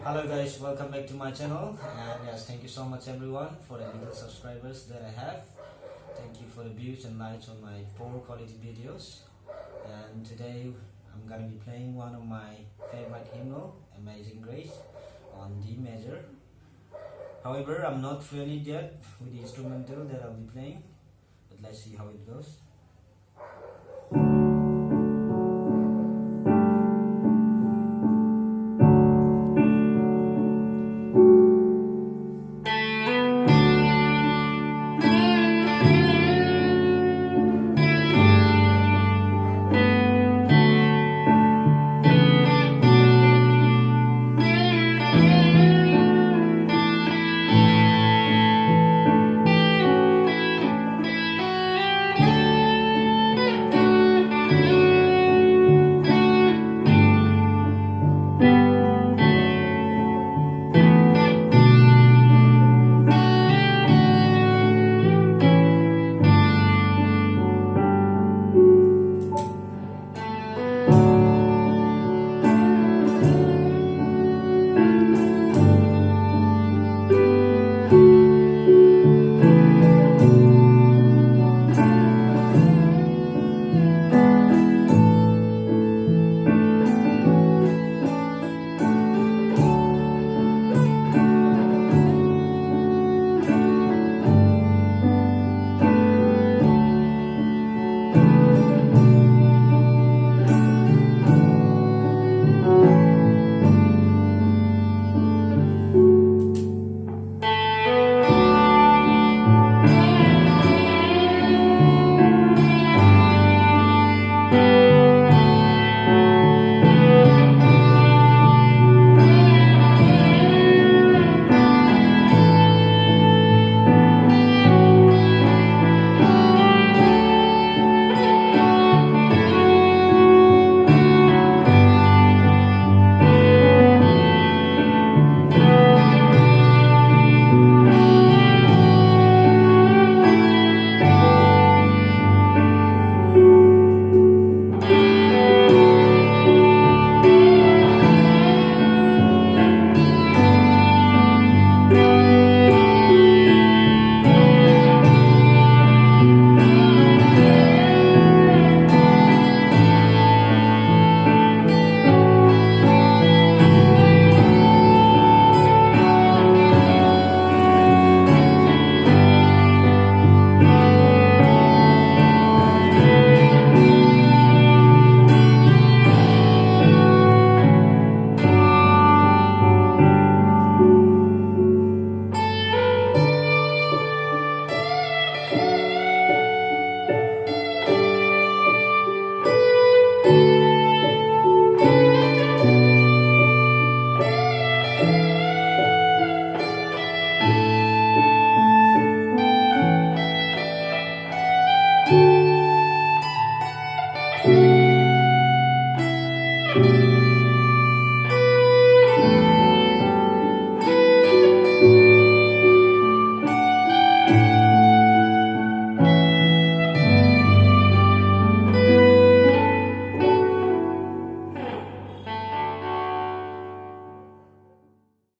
Hello guys, welcome back to my channel, and yes, thank you so much everyone for the little subscribers that I have. Thank you for the views and likes on my poor quality videos. And today I'm gonna be playing one of my favorite hymnal, Amazing Grace, on D major. However, I'm not familiar yet with the instrumental that I'll be playing, but let's see how it goes.